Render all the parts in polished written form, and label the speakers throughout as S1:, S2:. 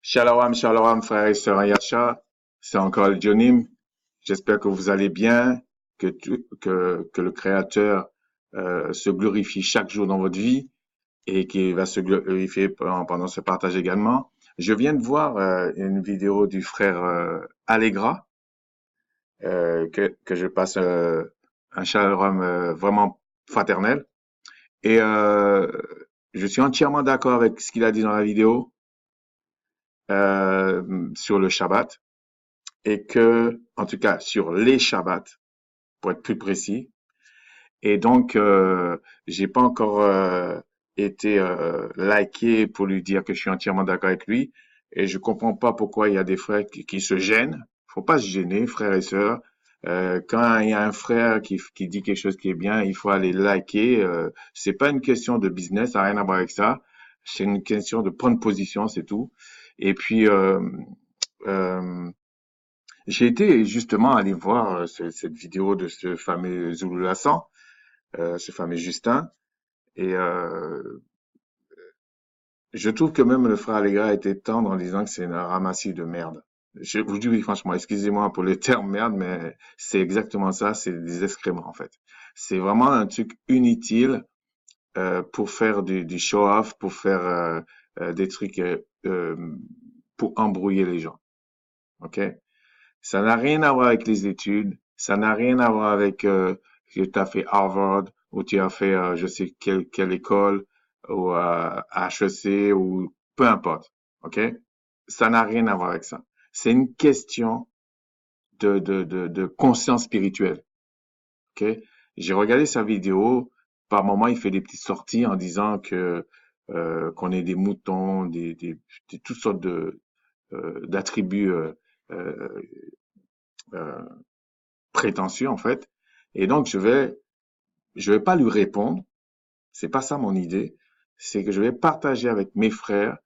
S1: Shalom, shalom, frères et sœurs Yasha. C'est encore le Jonim. J'espère que vous allez bien, que le Créateur se glorifie chaque jour dans votre vie et qu'il va se glorifier pendant ce partage également. Je viens de voir une vidéo du frère Allegra, que je passe un shalom vraiment fraternel. Et je suis entièrement d'accord avec ce qu'il a dit dans la vidéo sur le Shabbat. Et que, en tout cas, sur les Shabbats, pour être plus précis. Et donc, j'ai pas encore été liké pour lui dire que je suis entièrement d'accord avec lui. Et je comprends pas pourquoi il y a des frères qui se gênent. Faut pas se gêner, frères et sœurs. Quand il y a un frère qui dit quelque chose qui est bien, il faut aller liker. C'est pas une question de business, ça n'a rien à voir avec ça. C'est une question de prendre position, c'est tout. Et puis, euh, j'ai été justement aller voir cette vidéo de ce fameux Zulu Lassan, ce fameux Justin, et je trouve que même le frère Allegra était tendre en disant que c'est un ramassis de merde. Je vous dis oui, franchement, excusez-moi pour le terme merde, mais c'est exactement ça, c'est des excréments en fait. C'est vraiment un truc inutile pour faire du show-off, pour faire des trucs pour embrouiller les gens. Ok? Ça n'a rien à voir avec les études, ça n'a rien à voir avec que tu as fait Harvard ou tu as fait je sais quelle école ou HEC ou peu importe, ok? Ça n'a rien à voir avec ça. C'est une question de conscience spirituelle, ok? J'ai regardé sa vidéo, par moment il fait des petites sorties en disant que qu'on est des moutons, toutes sortes de d'attributs euh, euh, prétentieux en fait. Et donc je vais pas lui répondre. C'est pas ça mon idée. C'est que je vais partager avec mes frères,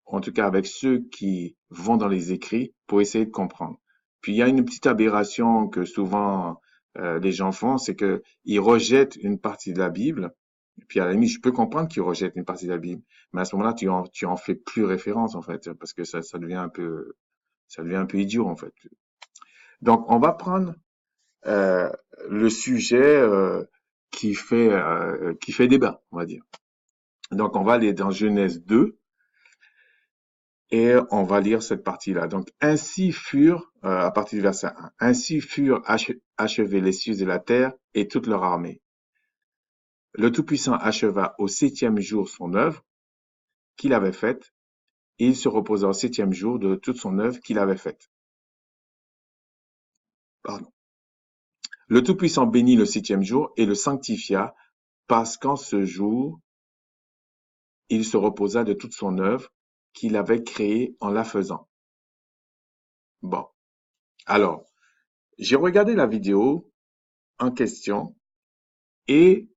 S1: en tout cas avec ceux qui vont dans les écrits, pour essayer de comprendre. Puis il y a une petite aberration que souvent les gens font, c'est que ils rejettent une partie de la Bible. Et puis à la limite, je peux comprendre qu'ils rejettent une partie de la Bible, mais à ce moment-là, tu en fais plus référence en fait, parce que ça devient un peu idiot en fait. Donc on va prendre euh, le sujet qui fait débat, on va dire. Donc, on va aller dans Genèse 2 et on va lire cette partie-là. Donc, ainsi furent, à partir du verset 1, ainsi furent achevés les cieux et la terre et toute leur armée. Le Tout-Puissant acheva au septième jour son œuvre qu'il avait faite et il se reposa au septième jour de toute son œuvre qu'il avait faite. Pardon. Le Tout-Puissant bénit le septième jour et le sanctifia parce qu'en ce jour, il se reposa de toute son œuvre qu'il avait créée en la faisant. Bon, alors, j'ai regardé la vidéo en question et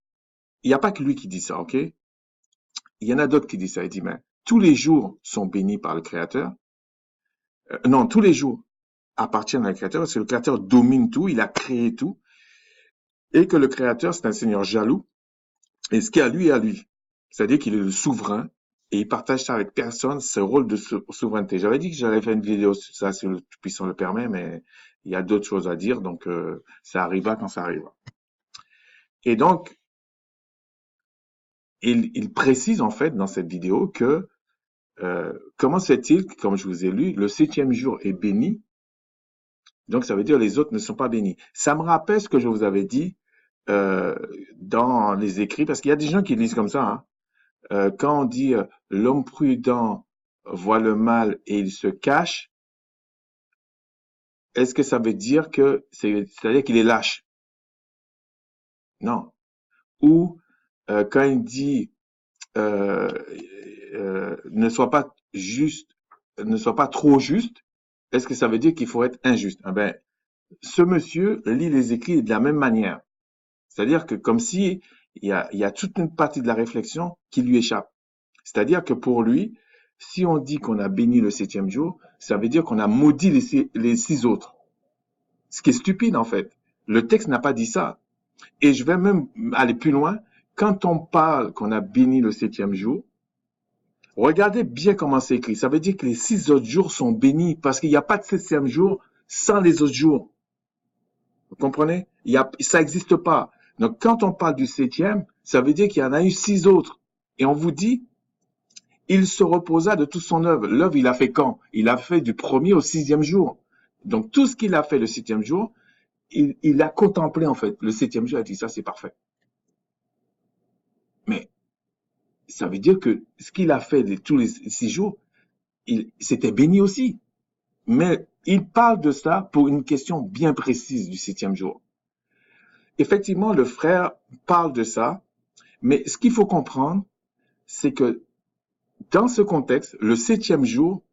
S1: il n'y a pas que lui qui dit ça, ok? Il y en a d'autres qui disent ça. Il dit, mais tous les jours sont bénis par le Créateur. Non, tous les jours appartiennent au Créateur parce que le Créateur domine tout, il a créé tout et que le Créateur, c'est un Seigneur jaloux et ce qui est à lui est à lui. C'est-à-dire qu'il est le souverain et il partage ça avec personne, ce rôle de souveraineté. J'avais dit que j'allais faire une vidéo sur ça, si le Tout-Puissant le permet, mais il y a d'autres choses à dire, donc ça arrivera quand ça arrivera. Et donc, il précise en fait dans cette vidéo que comment se fait-il que, comme je vous ai lu, le septième jour est béni, donc ça veut dire les autres ne sont pas bénis. Ça me rappelle ce que je vous avais dit euh, dans les écrits, parce qu'il y a des gens qui lisent comme ça. Hein. Quand on dit l'homme prudent voit le mal et il se cache, est-ce que ça veut dire que c'est-à-dire qu'il est lâche? Non. Ou quand il dit euh, ne sois pas juste, ne sois pas trop juste, est-ce que ça veut dire qu'il faut être injuste? Eh ben, ce monsieur lit les écrits de la même manière. C'est-à-dire que comme si il y a toute une partie de la réflexion qui lui échappe. C'est-à-dire que pour lui, si on dit qu'on a béni le septième jour, ça veut dire qu'on a maudit les six autres. Ce qui est stupide en fait. Le texte n'a pas dit ça. Et je vais même aller plus loin. Quand on parle qu'on a béni le septième jour, Regardez bien comment c'est écrit. Ça veut dire que les 6 autres jours sont bénis parce qu'il n'y a pas de 7e jour sans les autres jours. Vous comprenez? Ça n'existe pas. Donc, quand on parle du 7e, ça veut dire qu'il y en a eu 6 autres. Et on vous dit, il se reposa de toute son œuvre. L'œuvre, il a fait quand? Il a fait du 1er au 6e jour. Donc, tout ce qu'il a fait le 7e jour, il a contemplé, en fait. Le 7e jour, il a dit, ça, c'est parfait. Mais ça veut dire que ce qu'il a fait tous les 6 jours, c'était béni aussi. Mais il parle de ça pour une question bien précise du 7e jour. Effectivement, le frère parle de ça, mais ce qu'il faut comprendre, c'est que dans ce contexte, le 7e jour,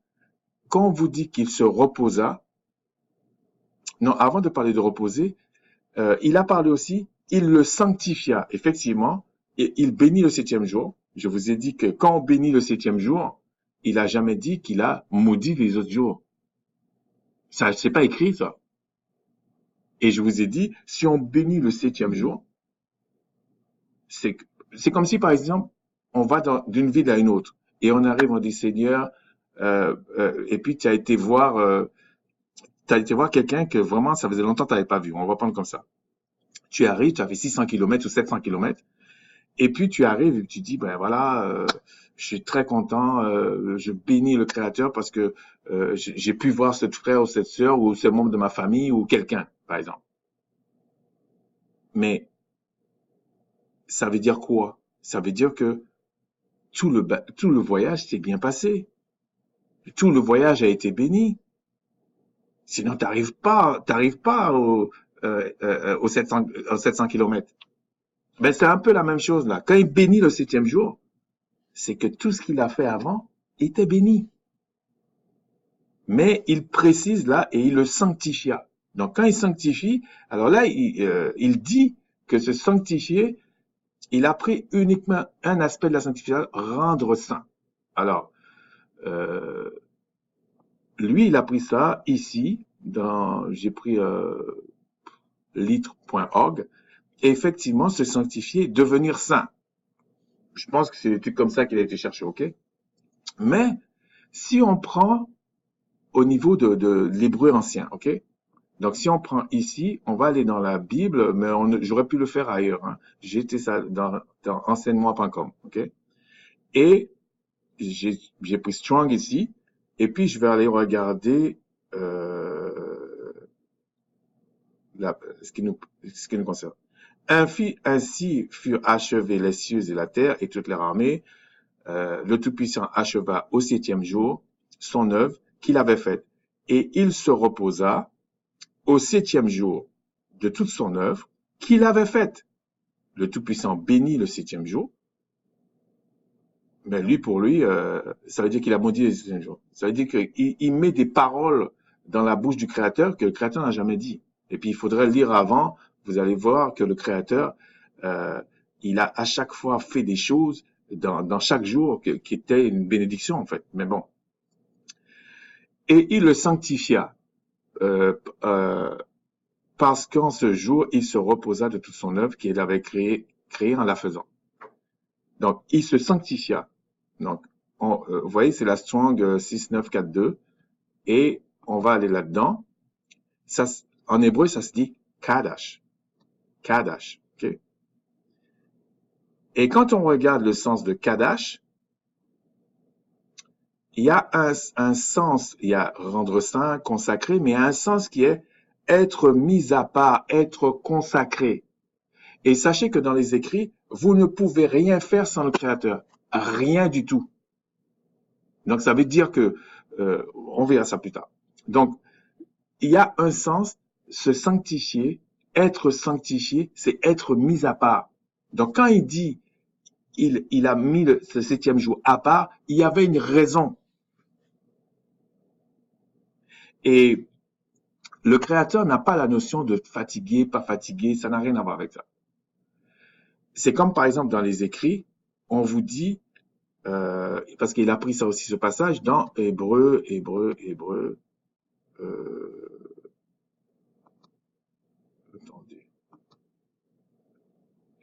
S1: quand on vous dit qu'il se reposa, non, avant de parler de reposer, il a parlé aussi, il le sanctifia, effectivement, et il bénit le 7e jour. Je vous ai dit que quand on bénit le 7e jour, il a jamais dit qu'il a maudit les autres jours. Ça, c'est pas écrit, ça. Et je vous ai dit, si on bénit le 7e jour, c'est comme si, par exemple, on va d'une ville à une autre et on arrive, on dit, Seigneur, et puis tu as été voir quelqu'un que vraiment, ça faisait longtemps que tu n'avais pas vu. On va prendre comme ça. Tu arrives, tu as fait 600 km ou 700 km, et puis tu arrives et tu dis, ben voilà, je suis très content, je bénis le Créateur parce que j'ai pu voir ce frère ou cette sœur ou ce membre de ma famille ou quelqu'un, par exemple. Mais ça veut dire quoi? Ça veut dire que tout le voyage s'est bien passé. Tout le voyage a été béni. Sinon, t'arrives pas aux 700 km. Ben, c'est un peu la même chose là. Quand il bénit le 7e jour, c'est que tout ce qu'il a fait avant était béni. Mais il précise là et il le sanctifia. Donc, quand il sanctifie, alors là, il dit que se sanctifier, il a pris uniquement un aspect de la sanctification, rendre saint. Alors, euh, lui, il a pris ça ici, j'ai pris litre.org, et effectivement, se sanctifier, devenir saint. Je pense que c'est des trucs comme ça qu'il a été cherché, ok? Mais, si on prend au niveau de l'hébreu ancien, ok? Donc, si on prend ici, on va aller dans la Bible, mais j'aurais pu le faire ailleurs, hein. J'ai été ça dans enseignement.com, ok? Et j'ai pris Strong ici, et puis je vais aller regarder ce qui nous concerne. Ainsi furent achevés les cieux et la terre et toute leur armée. Le Tout-Puissant acheva au 7e jour son œuvre qu'il avait faite. Et il se reposa au 7e jour de toute son œuvre qu'il avait faite. Le Tout-Puissant bénit le 7e jour. Mais lui, pour lui, ça veut dire qu'il a maudit le 7e jour. Ça veut dire qu'il met des paroles dans la bouche du Créateur que le Créateur n'a jamais dit. Et puis, il faudrait lire avant. Vous allez voir que le Créateur, il a à chaque fois fait des choses dans chaque jour qui étaient une bénédiction, en fait. Mais bon. Et il le sanctifia parce qu'en ce jour, il se reposa de toute son œuvre qu'il avait créée en la faisant. Donc, il se sanctifia. Donc, vous voyez, c'est la Strong 6942. Et on va aller là-dedans. Ça, en hébreu, ça se dit Kadash. Kadash. Okay? Et quand on regarde le sens de Kadash, il y a un sens, il y a rendre saint, consacré, mais il y a un sens qui est être mis à part, être consacré. Et sachez que dans les écrits, vous ne pouvez rien faire sans le Créateur. Rien du tout. Donc, ça veut dire que, on verra ça plus tard. Donc, il y a un sens, se sanctifier, être sanctifié, c'est être mis à part. Donc, quand il dit, il a mis ce 7e jour à part, il y avait une raison. Et le Créateur n'a pas la notion de fatigué, pas fatigué, ça n'a rien à voir avec ça. C'est comme par exemple dans les écrits, on vous dit, parce qu'il a pris ça aussi ce passage dans Hébreu, attendez,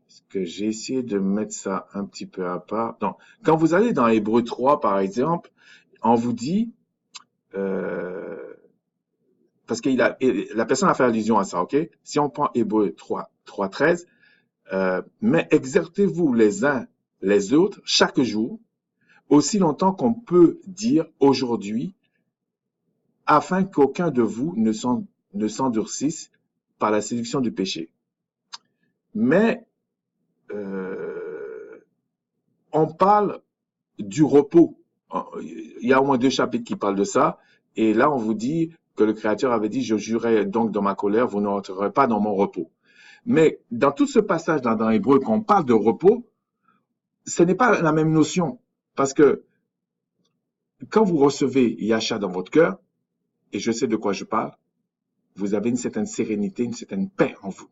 S1: est-ce que j'ai essayé de mettre ça un petit peu à part. Donc, quand vous allez dans Hébreu 3, par exemple, on vous dit, euh, parce que la personne a fait allusion à ça, ok? Si on prend Hébreu 3, 13, mais exercez-vous les uns les autres chaque jour, aussi longtemps qu'on peut dire aujourd'hui, afin qu'aucun de vous ne s'endurcisse par la séduction du péché. Mais on parle du repos. Il y a au moins 2 chapitres qui parlent de ça. Et là, on vous dit que le Créateur avait dit, je jurais donc dans ma colère, vous n'entrerez pas dans mon repos. Mais dans tout ce passage dans Hébreu, quand on parle de repos, ce n'est pas la même notion. Parce que quand vous recevez Yahshua dans votre cœur, et je sais de quoi je parle, vous avez une certaine sérénité, une certaine paix en vous.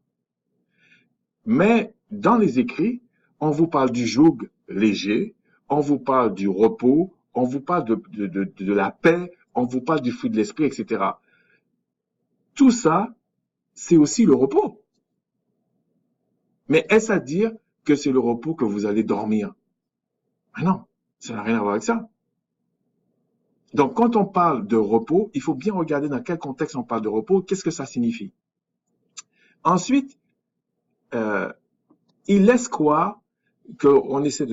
S1: Mais dans les écrits, on vous parle du joug léger, on vous parle du repos, on vous parle de la paix, on vous parle du fruit de l'esprit, etc. Tout ça, c'est aussi le repos. Mais est-ce à dire que c'est le repos que vous allez dormir? Ah non, ça n'a rien à voir avec ça. Donc, quand on parle de repos, il faut bien regarder dans quel contexte on parle de repos, qu'est-ce que ça signifie. Ensuite, il laisse croire qu'on essaie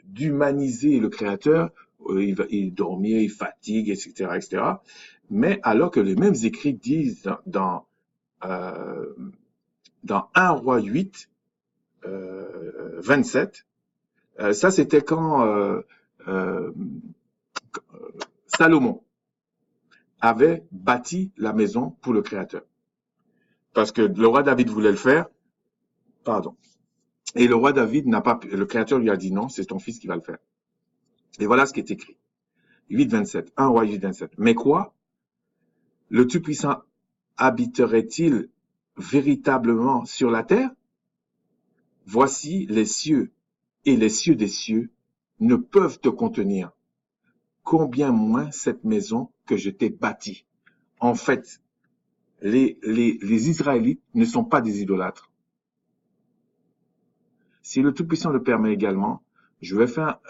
S1: d'humaniser le Créateur, il dormir, il fatigue, etc., etc. Mais alors que les mêmes écrits disent dans 1 Roi 8, 27, ça c'était quand Salomon avait bâti la maison pour le Créateur. Parce que le roi David voulait le faire, pardon. Et le roi David n'a pas, le Créateur lui a dit non, c'est ton fils qui va le faire. Et voilà ce qui est écrit. 8, 27, 1 Roi 8, 27. Mais quoi? Le Tout-Puissant habiterait-il véritablement sur la terre? Voici les cieux et les cieux des cieux ne peuvent te contenir. Combien moins cette maison que je t'ai bâtie. En fait, les Israélites ne sont pas des idolâtres. Si le Tout-Puissant le permet également, je vais faire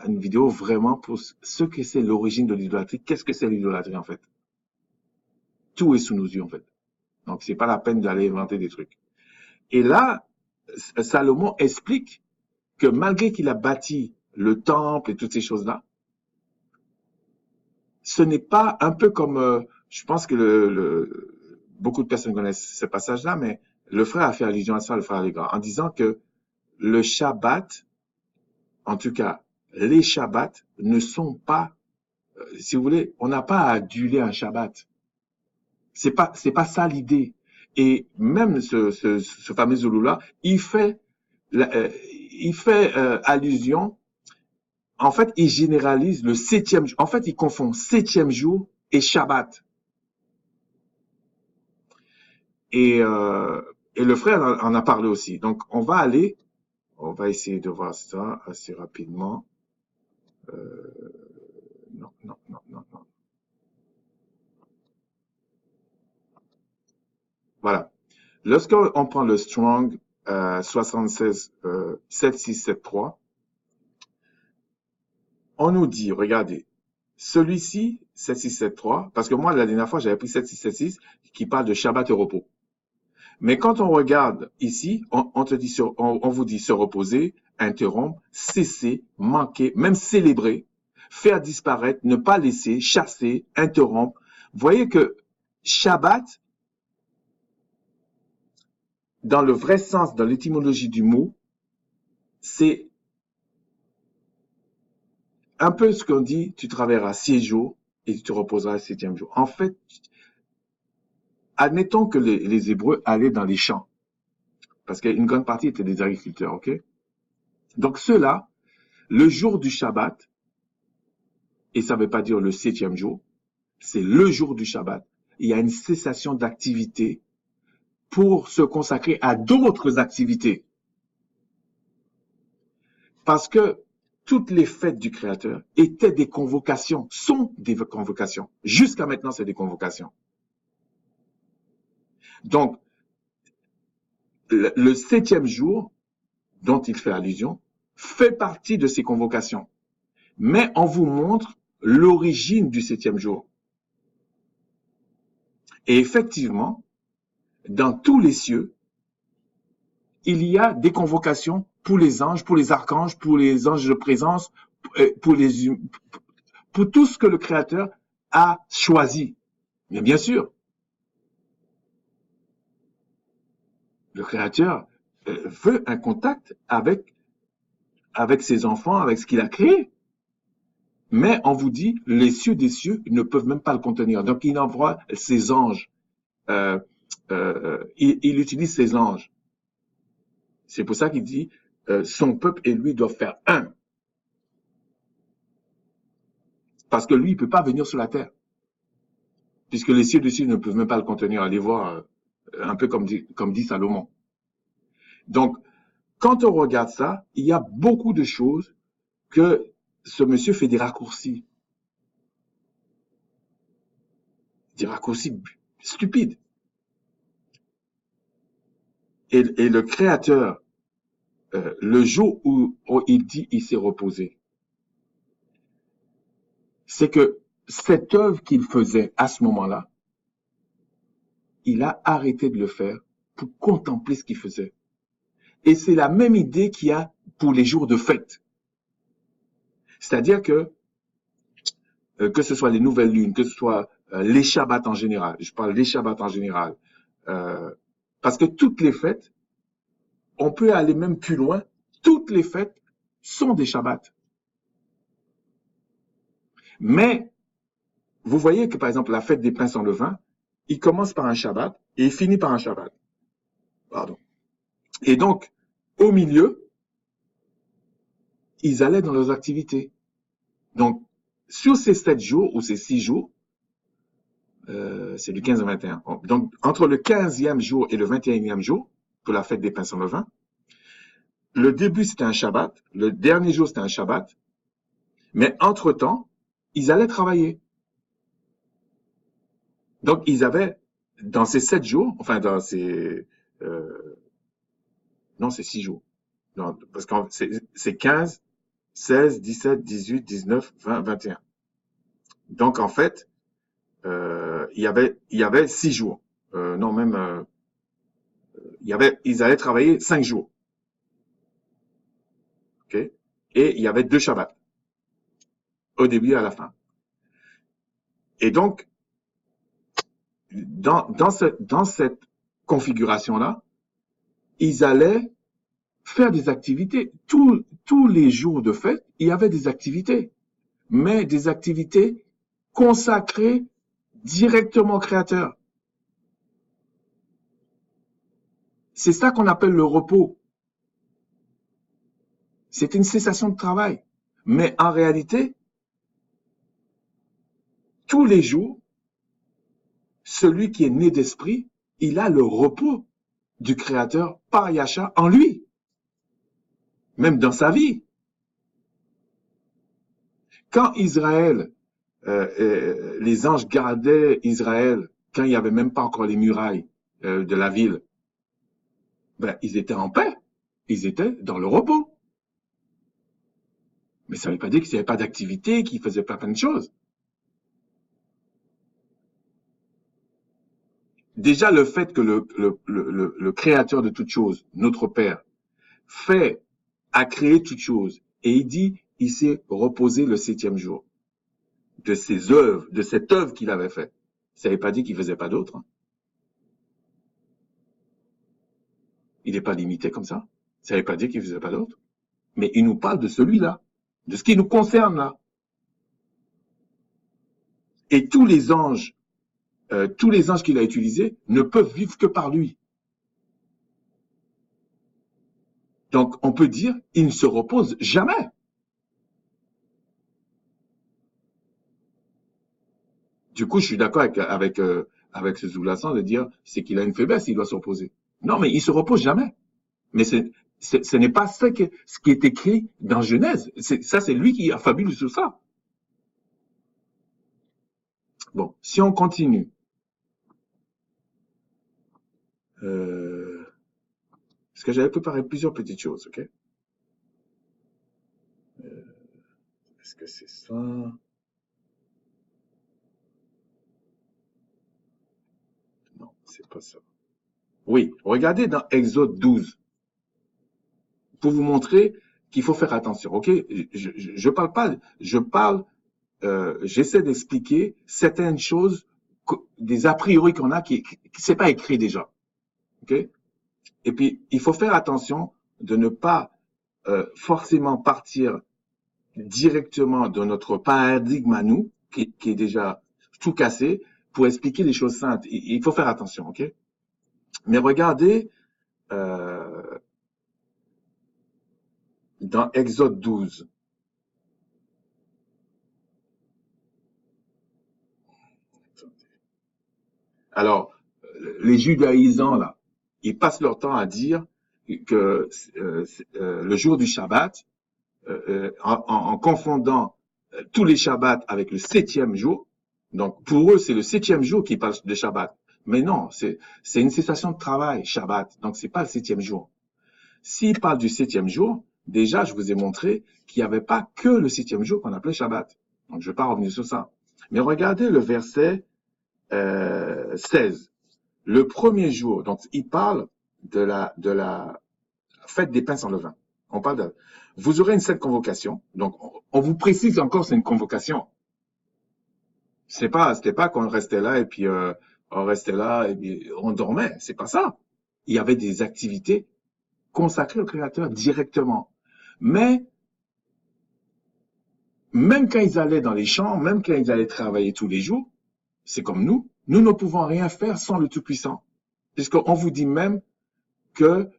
S1: une vidéo vraiment pour ce que c'est l'origine de l'idolâtrie. Qu'est-ce que c'est l'idolâtrie en fait? Tout est sous nos yeux en fait. Donc c'est pas la peine d'aller inventer des trucs. Et là, Salomon explique que malgré qu'il a bâti le temple et toutes ces choses-là, ce n'est pas un peu comme, je pense que beaucoup de personnes connaissent ce passage-là, mais le frère a fait allusion à ça, le frère Allegra, en disant que le Shabbat, en tout cas, les Shabbats ne sont pas, si vous voulez, on n'a pas à aduler un Shabbat. C'est pas ça l'idée. Et même ce fameux Zoulou-là, il fait allusion. En fait, il généralise le 7e jour. En fait, il confond 7e jour et Shabbat. Et le frère en a parlé aussi. Donc, on va essayer de voir ça assez rapidement. Non. Voilà. Lorsqu'on prend le Strong 76 7673, on nous dit, regardez, celui-ci, 7673, parce que moi, la dernière fois, j'avais pris 7676 qui parle de Shabbat et repos. Mais quand on regarde ici, on vous dit se reposer, interrompre, cesser, manquer, même célébrer, faire disparaître, ne pas laisser, chasser, interrompre. Vous voyez que Shabbat, dans le vrai sens, dans l'étymologie du mot, c'est un peu ce qu'on dit, tu travailleras 6 jours et tu te reposeras le 7e jour. En fait, admettons que les Hébreux allaient dans les champs, parce qu'une grande partie étaient des agriculteurs, ok? Donc ceux-là, le jour du Shabbat, et ça ne veut pas dire le 7e jour, c'est le jour du Shabbat, il y a une cessation d'activité pour se consacrer à d'autres activités. Parce que toutes les fêtes du Créateur étaient des convocations, sont des convocations. Jusqu'à maintenant, c'est des convocations. Donc, le 7e jour, dont il fait allusion fait partie de ces convocations. Mais on vous montre l'origine du septième jour. Et effectivement, dans tous les cieux, il y a des convocations pour les anges, pour les archanges, pour les anges de présence, hum, pour tout ce que le Créateur a choisi. Mais bien sûr, le Créateur veut un contact avec ses enfants, avec ce qu'il a créé. Mais on vous dit, les cieux des cieux ne peuvent même pas le contenir. Donc, il envoie ses anges. Il utilise ses anges. C'est pour ça qu'il dit, son peuple et lui doivent faire un. Parce que lui, il ne peut pas venir sur la terre. Puisque les cieux des cieux ne peuvent même pas le contenir. Allez voir, un peu comme dit Salomon. Donc, quand on regarde ça, il y a beaucoup de choses que ce monsieur fait des raccourcis. Des raccourcis stupides. Et le Créateur, le jour où il dit il s'est reposé, c'est que cette œuvre qu'il faisait à ce moment-là, il a arrêté de le faire pour contempler ce qu'il faisait. Et c'est la même idée qu'il y a pour les jours de fête. C'est-à-dire que ce soit les nouvelles lunes, que ce soit les Shabbats en général, je parle des Shabbats en général, parce que toutes les fêtes, on peut aller même plus loin, toutes les fêtes sont des Shabbats. Mais vous voyez que par exemple la fête des pains sans levain, il commence par un Shabbat et il finit par un Shabbat. Pardon. Et donc, au milieu, ils allaient dans leurs activités. Donc, sur ces 7 jours ou ces 6 jours, c'est du 15 au 21. Donc, entre le 15e jour et le 21e jour, pour la fête des pains sans levain, le début c'était un Shabbat, le dernier jour c'était un Shabbat, mais entre-temps, ils allaient travailler. Donc, ils avaient, dans ces 7 jours, enfin, dans ces, non, c'est 6 jours. Non, parce que c'est 15, 16, 17, 18, 19, 20, 21. Donc, en fait, il y avait 6 jours. Non, même, ils allaient travailler 5 jours. OK? Et il y avait 2 Shabbats. Au début et à la fin. Et donc, dans cette configuration-là, ils allaient faire des activités. Tous les jours de fête, il y avait des activités. Mais des activités consacrées directement au Créateur. C'est ça qu'on appelle le repos. C'est une cessation de travail. Mais en réalité, tous les jours, celui qui est né d'esprit, il a le repos du Créateur par Yahshua en lui, même dans sa vie. Quand Israël, les anges gardaient Israël, quand il n'y avait même pas encore les murailles de la ville, ben, ils étaient en paix, ils étaient dans le repos. Mais ça ne veut pas dire qu'il n'y avait pas d'activité, qu'ils ne faisaient pas plein de choses. Déjà, le fait que le créateur de toutes choses, notre Père, a créé toutes choses, et il dit, il s'est reposé le 7e jour de ses œuvres, de cette œuvre qu'il avait faite. Ça ne veut pas dire qu'il ne faisait pas d'autres. Hein. Il n'est pas limité comme ça. Ça ne veut pas dire qu'il ne faisait pas d'autres. Mais il nous parle de celui-là, de ce qui nous concerne là. Et tous les anges qu'il a utilisés ne peuvent vivre que par lui. Donc, on peut dire, il ne se repose jamais. Du coup, je suis d'accord avec ce sous-jacent de dire, c'est qu'il a une faiblesse, il doit se reposer. Non, mais il se repose jamais. Mais ce n'est pas ce qui est écrit dans Genèse. Ça, c'est lui qui a fabule sur ça. Bon, si on continue. Parce que j'avais préparé plusieurs petites choses, ok? Est-ce que c'est ça? Non, c'est pas ça. Oui, regardez dans Exode 12 pour vous montrer qu'il faut faire attention, ok? Je parle pas, j'essaie d'expliquer certaines choses, des a priori qu'on a qui c'est pas écrit déjà, ok? Et puis, il faut faire attention de ne pas forcément partir directement de notre paradigme à nous, qui est déjà tout cassé, pour expliquer les choses simples. Il faut faire attention, ok? Mais regardez dans Exode 12. Alors, les judaïsants, là, ils passent leur temps à dire que le jour du Shabbat, en confondant tous les Shabbats avec le septième jour. Donc, pour eux, c'est le septième jour qui parle de Shabbat. Mais non, c'est une cessation de travail, Shabbat. Donc, c'est pas le septième jour. S'ils parlent du septième jour, déjà, je vous ai montré qu'il n'y avait pas que le septième jour qu'on appelait Shabbat. Donc, je ne vais pas revenir sur ça. Mais regardez le verset 16. Le premier jour, donc, il parle de la fête des pains sans levain. On parle de, vous aurez une seule convocation. Donc, on vous précise encore, c'est une convocation. C'était pas qu'on restait là et puis on restait là et puis on dormait. C'est pas ça. Il y avait des activités consacrées au Créateur directement. Mais même quand ils allaient dans les champs, même quand ils allaient travailler tous les jours, c'est comme nous ne pouvons rien faire sans le Tout-Puissant. Puisqu'on vous dit même que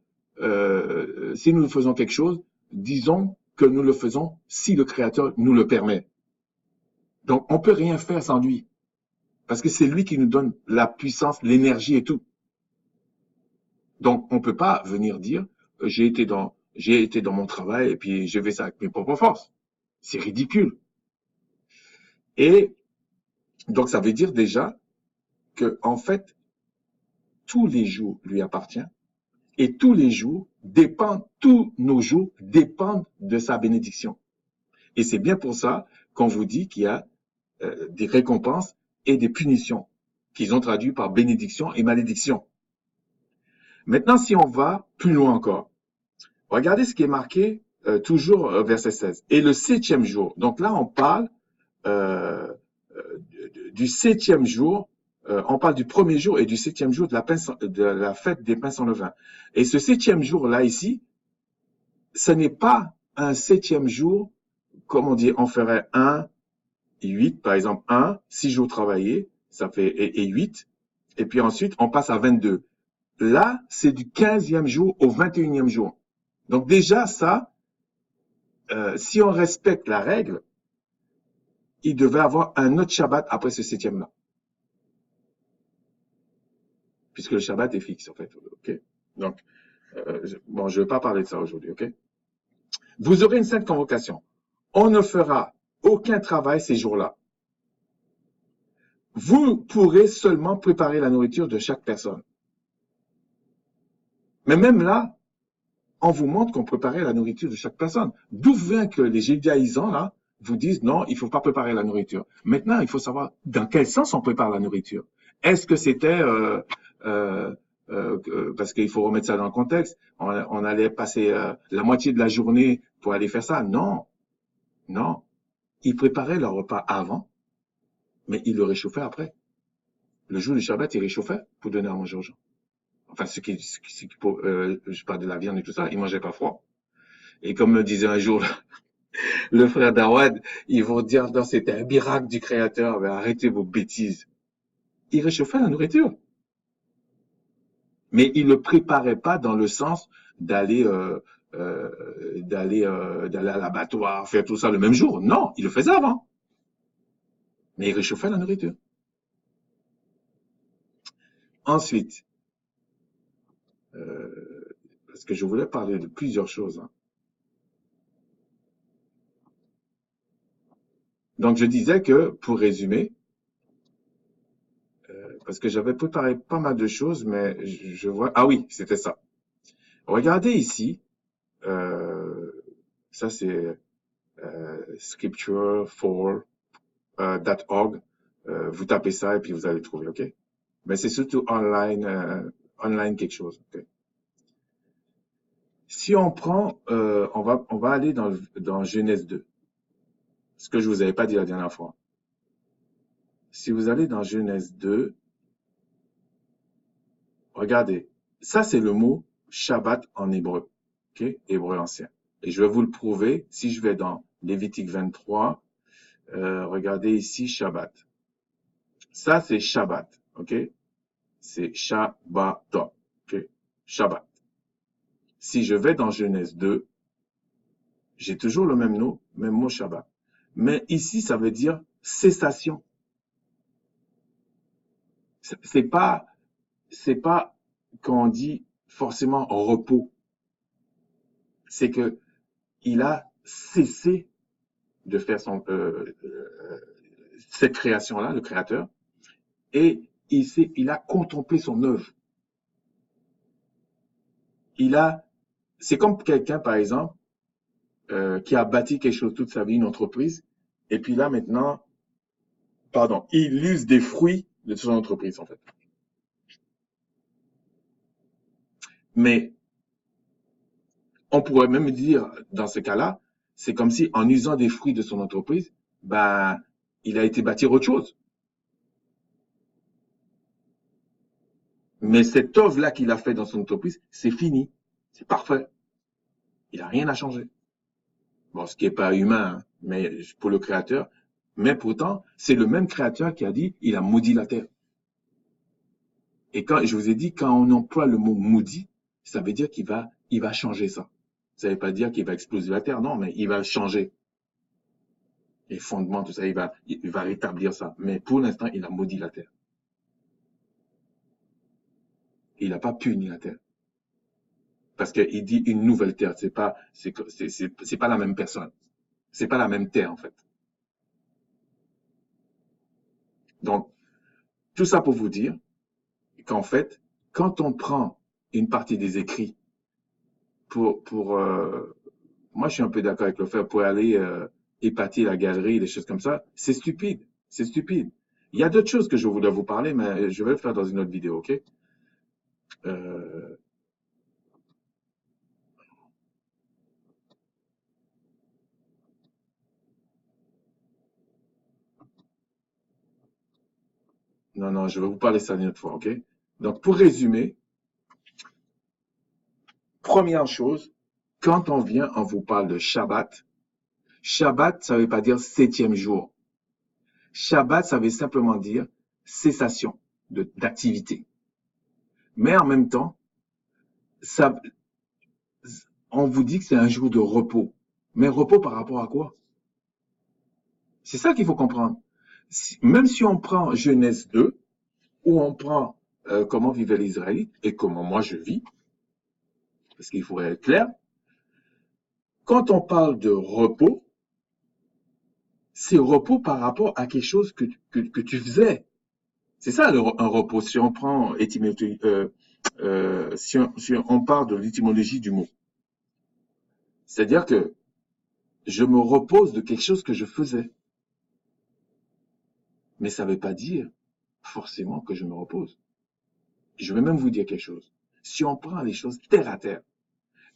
S1: si nous faisons quelque chose, disons que nous le faisons si le Créateur nous le permet. Donc, on ne peut rien faire sans lui. Parce que c'est lui qui nous donne la puissance, l'énergie et tout. Donc, on ne peut pas venir dire, j'ai été dans mon travail et puis je fais ça avec mes propres forces. C'est ridicule. Et donc, ça veut dire déjà que, en fait, tous les jours lui appartiennent et tous les jours dépendent, tous nos jours dépendent de sa bénédiction. Et c'est bien pour ça qu'on vous dit qu'il y a des récompenses et des punitions, qu'ils ont traduit par bénédiction et malédiction. Maintenant, si on va plus loin encore, regardez ce qui est marqué toujours verset 16. Et le septième jour, donc là on parle euh, du septième jour, on parle du premier jour et du septième jour de la fête des pains sans levain. Et ce septième jour-là ici, ce n'est pas un septième jour, comme on dit, on ferait 1, 8, par exemple 1, 6 jours travaillés, ça fait et 8, et puis ensuite on passe à 22. Là, c'est du 15e jour au 21e jour. Donc déjà, ça, si on respecte la règle, il devait avoir un autre Shabbat après ce septième-là. Puisque le Shabbat est fixe, en fait. Okay. Donc, bon, je ne vais pas parler de ça aujourd'hui, ok? Vous aurez une sainte convocation. On ne fera aucun travail ces jours-là. Vous pourrez seulement préparer la nourriture de chaque personne. Mais même là, on vous montre qu'on préparait la nourriture de chaque personne. D'où vient que les judaïsants, là, vous disent non, il ne faut pas préparer la nourriture. Maintenant, il faut savoir dans quel sens on prépare la nourriture. Est-ce que c'était parce qu'il faut remettre ça dans le contexte, on allait passer la moitié de la journée pour aller faire ça? Non, non. Ils préparaient leur repas avant, mais ils le réchauffaient après. Le jour du Shabbat, ils réchauffaient pour donner à manger aux gens. Enfin, je parle de la viande et tout ça, ils mangeaient pas froid. Et comme me disait un jour le frère Dawad, ils vont dire, non, c'était un miracle du Créateur, mais arrêtez vos bêtises. Ils réchauffaient la nourriture. Mais ils ne le préparaient pas dans le sens d'aller à l'abattoir, faire tout ça le même jour. Non, ils le faisaient avant. Mais ils réchauffaient la nourriture. Ensuite, parce que je voulais parler de plusieurs choses. Hein. Donc, je disais que, pour résumer, parce que j'avais préparé pas mal de choses, mais je vois... Ah oui, c'était ça. Regardez ici, euh, ça c'est scripture4.org. Vous tapez ça et puis vous allez trouver, ok? Mais c'est surtout online, online quelque chose. Ok. Si on prend, on va aller dans Genèse 2, ce que je vous avais pas dit la dernière fois. Si vous allez dans Genèse 2, regardez, ça c'est le mot Shabbat en hébreu, ok? Hébreu ancien. Et je vais vous le prouver si je vais dans Lévitique 23. Regardez ici Shabbat. Ça c'est Shabbat, ok? C'est Shabbat, ok? Shabbat. Si je vais dans Genèse 2, j'ai toujours le même nom, même mot Shabbat. Mais ici, ça veut dire cessation. C'est pas, c'est pas quand on dit forcément repos. C'est que il a cessé de faire cette création-là, le créateur, et il a contemplé son œuvre. C'est comme quelqu'un, par exemple, qui a bâti quelque chose toute sa vie, une entreprise, et puis là, maintenant, pardon, il use des fruits de son entreprise, en fait. Mais on pourrait même dire, dans ce cas-là, c'est comme si, en usant des fruits de son entreprise, ben, il a été bâtir autre chose. Mais cette œuvre-là qu'il a fait dans son entreprise, c'est fini. C'est parfait. Il n'a rien à changer. Bon, ce qui n'est pas humain, hein, mais pour le créateur. Mais pourtant, c'est le même créateur qui a dit, il a maudit la terre. Et quand je vous ai dit, quand on emploie le mot maudit, ça veut dire il va changer ça. Ça ne veut pas dire qu'il va exploser la terre, non, mais il va changer les fondements, tout ça, il va rétablir ça. Mais pour l'instant, il a maudit la terre. Il n'a pas puni la terre. Parce qu'il dit une nouvelle terre, c'est pas la même personne. C'est pas la même terre, en fait. Donc, tout ça pour vous dire qu'en fait, quand on prend une partie des écrits pour moi, je suis un peu d'accord avec le fait pour aller épater la galerie, des choses comme ça, c'est stupide. C'est stupide. Il y a d'autres choses que je voulais vous parler, mais je vais le faire dans une autre vidéo, ok? Euh, non, non, je vais vous parler ça une autre fois, ok? Donc, pour résumer, première chose, quand on vous parle de Shabbat, Shabbat, ça ne veut pas dire septième jour. Shabbat, ça veut simplement dire cessation d'activité. Mais en même temps, ça, on vous dit que c'est un jour de repos. Mais repos par rapport à quoi? C'est ça qu'il faut comprendre. Même si on prend Genèse 2, ou on prend comment vivaient les Israélites et comment moi je vis, parce qu'il faudrait être clair, quand on parle de repos, c'est repos par rapport à quelque chose que tu faisais. C'est ça un repos. Si on prend si on part de l'étymologie du mot, c'est-à-dire que je me repose de quelque chose que je faisais. Mais ça ne veut pas dire forcément que je me repose. Je vais même vous dire quelque chose. Si on prend les choses terre à terre,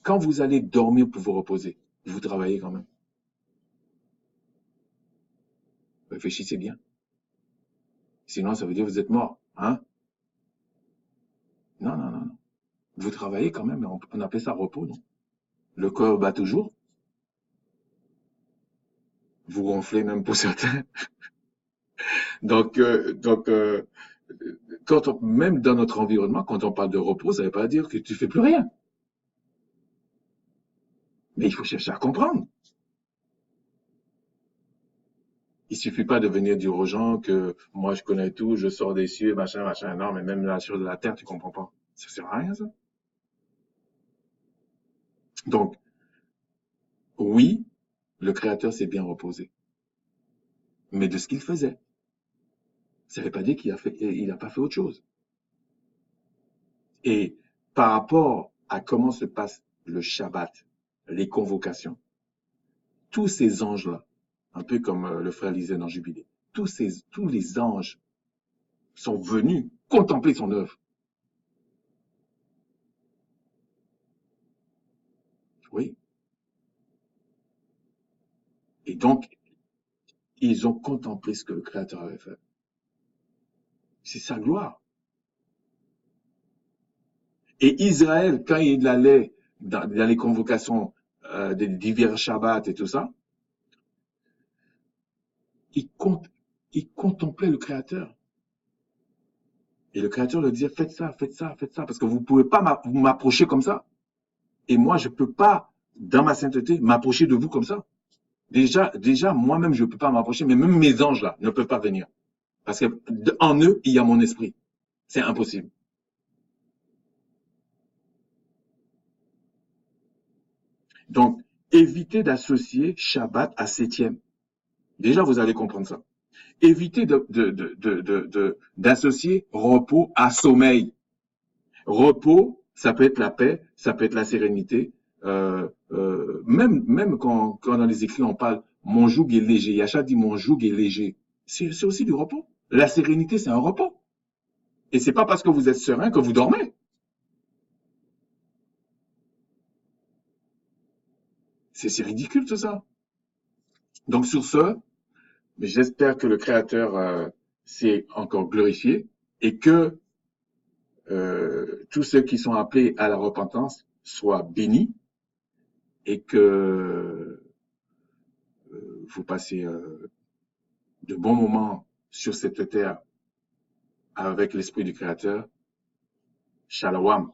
S1: quand vous allez dormir pour vous reposer, vous travaillez quand même. Réfléchissez bien. Sinon, ça veut dire que vous êtes mort. Hein? Non, non, non, non. Vous travaillez quand même, mais on appelle ça repos, non? Le corps bat toujours. Vous gonflez même pour certains. Donc, même dans notre environnement, quand on parle de repos, ça ne veut pas dire que tu fais plus rien. Mais il faut chercher à comprendre. Il suffit pas de venir dire aux gens que moi je connais tout, je sors des cieux, machin, machin. Non, mais même là sur de la terre, tu comprends pas. Ça sert à rien, ça. Donc, oui, le Créateur s'est bien reposé, mais de ce qu'il faisait. Ça ne veut pas dire il a pas fait autre chose. Et par rapport à comment se passe le Shabbat, les convocations. Tous ces anges-là, un peu comme le frère lisait dans Jubilé, tous les anges sont venus contempler son œuvre. Oui. Et donc, ils ont contemplé ce que le Créateur avait fait. C'est sa gloire. Et Israël, quand il allait dans les convocations des divers Shabbats et tout ça, il, il contemplait le Créateur. Et le Créateur leur disait, faites ça, faites ça, faites ça, parce que vous ne pouvez pas m'approcher comme ça. Et moi, je ne peux pas, dans ma sainteté, m'approcher de vous comme ça. Déjà moi-même, je ne peux pas m'approcher, mais même mes anges là ne peuvent pas venir. Parce qu'en eux, il y a mon esprit. C'est impossible. Donc, évitez d'associer Shabbat à septième. Déjà, vous allez comprendre ça. Évitez d'associer repos à sommeil. Repos, ça peut être la paix, ça peut être la sérénité. Même quand dans les écrits on parle mon joug est léger, Yacha dit mon joug est léger. C'est aussi du repos. La sérénité, c'est un repos. Et c'est pas parce que vous êtes serein que vous dormez. C'est ridicule tout ça. Donc sur ce, j'espère que le Créateur s'est encore glorifié et que tous ceux qui sont appelés à la repentance soient bénis et que vous passez de bons moments sur cette terre avec l'Esprit du Créateur. Shalom.